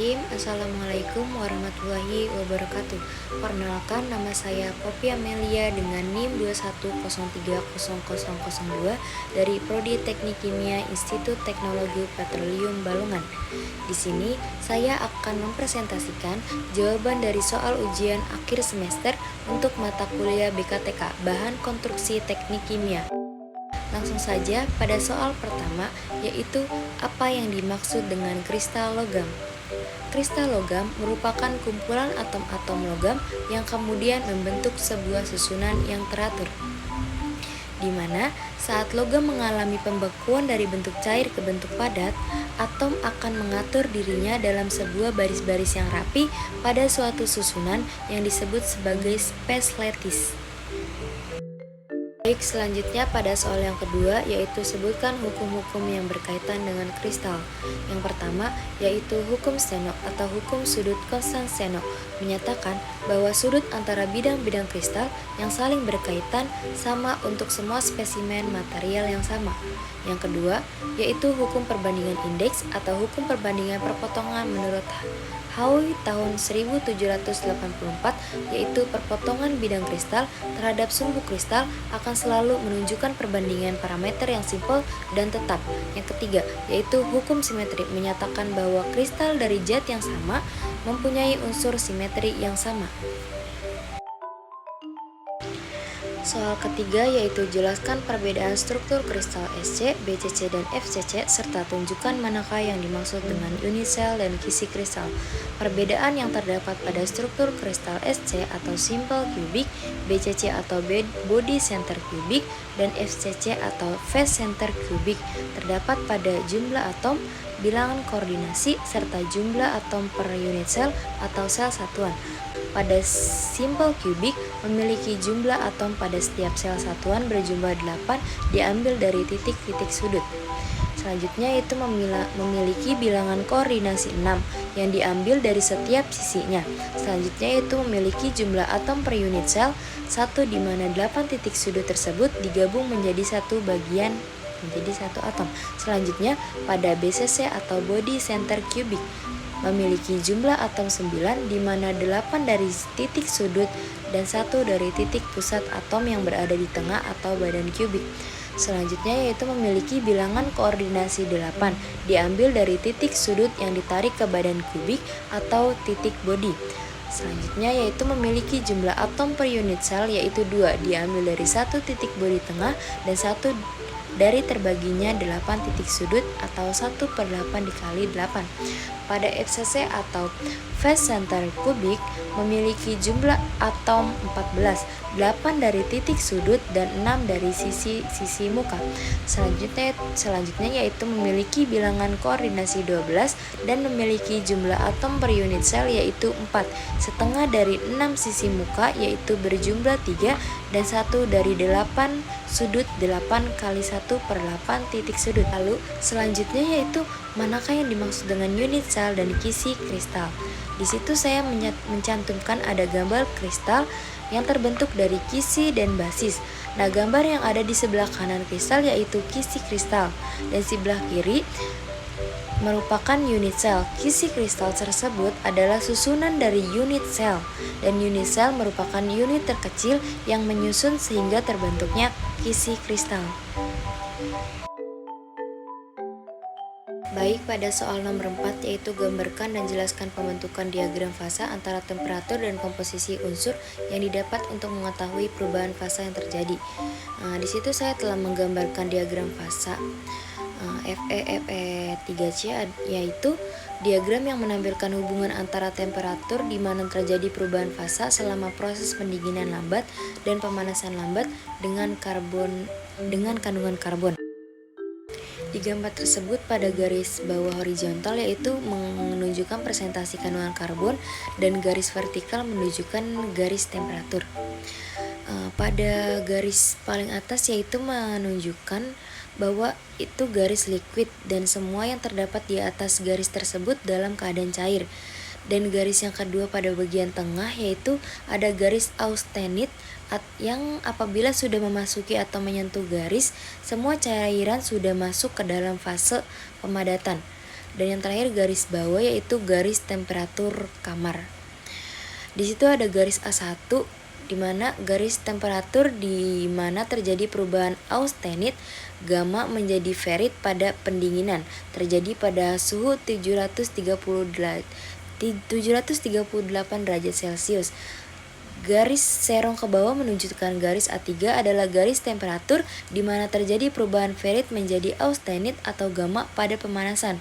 Bismillahirrahmanirrahim. Assalamualaikum warahmatullahi wabarakatuh. Perkenalkan, nama saya Poppy Amelia dengan NIM 210300002 dari Prodi Teknik Kimia Institut Teknologi Petroleum Balongan. Di sini saya akan mempresentasikan jawaban dari soal ujian akhir semester untuk mata kuliah BKTK Bahan Konstruksi Teknik Kimia. Langsung saja pada soal pertama, yaitu apa yang dimaksud dengan kristal logam. Kristal logam merupakan kumpulan atom-atom logam yang kemudian membentuk sebuah susunan yang teratur, di mana saat logam mengalami pembekuan dari bentuk cair ke bentuk padat, atom akan mengatur dirinya dalam sebuah baris-baris yang rapi pada suatu susunan yang disebut sebagai spes lattice. Baik, selanjutnya pada soal yang kedua, yaitu sebutkan hukum-hukum yang berkaitan dengan kristal. Yang pertama, yaitu hukum Steno atau hukum sudut konstan Steno, menyatakan bahwa sudut antara bidang-bidang kristal yang saling berkaitan sama untuk semua spesimen material yang sama. Yang kedua, yaitu hukum perbandingan indeks atau hukum perbandingan perpotongan menurut Hauy tahun 1784, yaitu perpotongan bidang kristal terhadap sumbu kristal akan selalu menunjukkan perbandingan parameter yang simpel dan tetap. Yang ketiga, yaitu hukum simetri, menyatakan bahwa kristal dari zat yang sama mempunyai unsur simetri yang sama. Soal ketiga yaitu jelaskan perbedaan struktur kristal SC, BCC, dan FCC serta tunjukkan manakah yang dimaksud dengan unit cell dan kisi kristal. Perbedaan yang terdapat pada struktur kristal SC atau simple cubic, BCC atau body center cubic, dan FCC atau face center cubic terdapat pada jumlah atom, bilangan koordinasi, serta jumlah atom per unit cell atau sel satuan. Pada simple cubic memiliki jumlah atom pada setiap sel satuan berjumlah 8 diambil dari titik-titik sudut. Selanjutnya itu memiliki bilangan koordinasi 6 yang diambil dari setiap sisinya. Selanjutnya itu memiliki jumlah atom per unit sel 1, di mana 8 titik sudut tersebut digabung menjadi satu bagian menjadi satu atom. Selanjutnya pada BCC atau body center cubic memiliki jumlah atom 9, di mana 8 dari titik sudut dan 1 dari titik pusat atom yang berada di tengah atau badan kubik. Selanjutnya yaitu memiliki bilangan koordinasi 8, diambil dari titik sudut yang ditarik ke badan kubik atau titik body. Selanjutnya yaitu memiliki jumlah atom per unit cell yaitu 2, diambil dari 1 titik body tengah dan 1 dari terbaginya 8 titik sudut atau 1/8 dikali 8. Pada FCC atau face center cubic memiliki jumlah atom 14, 8 dari titik sudut dan 6 dari sisi muka. Selanjutnya yaitu memiliki bilangan koordinasi 12 dan memiliki jumlah atom per unit cell yaitu 4, setengah dari 6 sisi muka yaitu berjumlah 3 dan 1 dari 8 sudut 8 kali 1/8 titik sudut. Lalu selanjutnya yaitu manakah yang dimaksud dengan unit cell dan kisi kristal. Di situ saya mencantumkan ada gambar kristal yang terbentuk dari kisi dan basis. Nah, gambar yang ada di sebelah kanan kristal yaitu kisi kristal dan sebelah kiri merupakan unit cell. Kisi kristal tersebut adalah susunan dari unit cell, dan unit cell merupakan unit terkecil yang menyusun sehingga terbentuknya kisi kristal. Baik, pada soal nomor 4 yaitu gambarkan dan jelaskan pembentukan diagram fasa antara temperatur dan komposisi unsur yang didapat untuk mengetahui perubahan fasa yang terjadi. Di situ saya telah menggambarkan diagram fasa Fe3C, yaitu diagram yang menampilkan hubungan antara temperatur di mana terjadi perubahan fasa selama proses pendinginan lambat dan pemanasan lambat dengan kandungan karbon. Di gambar tersebut pada garis bawah horizontal yaitu menunjukkan presentasi kandungan karbon dan garis vertikal menunjukkan garis temperatur. Pada garis paling atas yaitu menunjukkan bahwa itu garis liquid dan semua yang terdapat di atas garis tersebut dalam keadaan cair. Dan garis yang kedua pada bagian tengah yaitu ada garis austenit yang apabila sudah memasuki atau menyentuh garis, semua cairan sudah masuk ke dalam fase pemadatan. Dan yang terakhir garis bawah yaitu garis temperatur kamar. Di situ ada garis A1 di mana garis temperatur di mana terjadi perubahan austenit gamma menjadi ferit pada pendinginan terjadi pada suhu 738 derajat Celcius. Garis serong ke bawah menunjukkan garis A3 adalah garis temperatur di mana terjadi perubahan ferit menjadi austenit atau gamma pada pemanasan.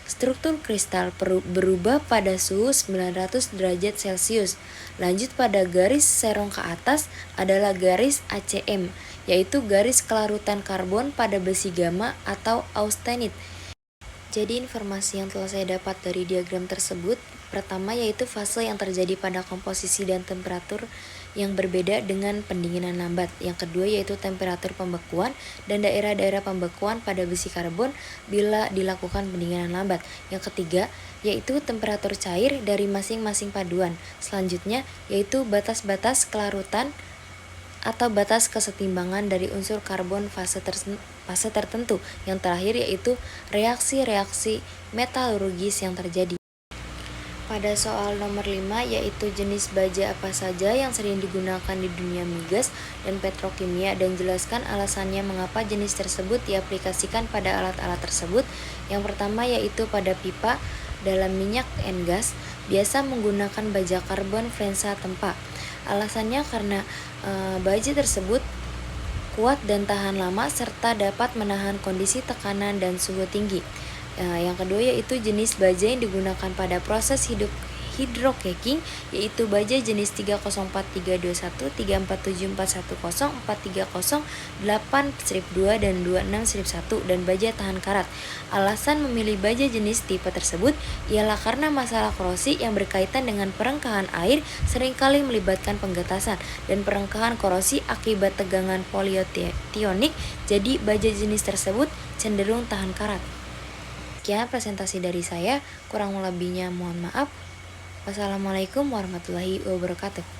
Struktur kristal berubah pada suhu 900 derajat Celcius. Lanjut pada garis serong ke atas adalah garis ACM, yaitu garis kelarutan karbon pada besi gamma atau austenit. Jadi informasi yang telah saya dapat dari diagram tersebut, pertama yaitu fase yang terjadi pada komposisi dan temperatur yang berbeda dengan pendinginan lambat. Yang kedua yaitu temperatur pembekuan dan daerah-daerah pembekuan pada besi karbon bila dilakukan pendinginan lambat. Yang ketiga yaitu temperatur cair dari masing-masing paduan. Selanjutnya yaitu batas-batas kelarutan atau batas kesetimbangan dari unsur karbon fase tertentu. Yang terakhir yaitu reaksi-reaksi metalurgis yang terjadi. Pada soal nomor 5 yaitu jenis baja apa saja yang sering digunakan di dunia migas dan petrokimia dan jelaskan alasannya mengapa jenis tersebut diaplikasikan pada alat-alat tersebut. Yang pertama yaitu pada pipa dalam minyak and gas biasa menggunakan baja karbon Frenza tempa. Alasannya karena baja tersebut kuat dan tahan lama serta dapat menahan kondisi tekanan dan suhu tinggi. Yang kedua yaitu jenis baja yang digunakan pada proses hydrocracking yaitu baja jenis 304321, 347410, 430, 8-2 dan 26-1 dan baja tahan karat. Alasan memilih baja jenis tipe tersebut ialah karena masalah korosi yang berkaitan dengan perengkahan air seringkali melibatkan penggetasan dan perengkahan korosi akibat tegangan poliotionik, jadi baja jenis tersebut cenderung tahan karat. Sekian presentasi dari saya, kurang lebihnya mohon maaf. Wassalamualaikum warahmatullahi wabarakatuh.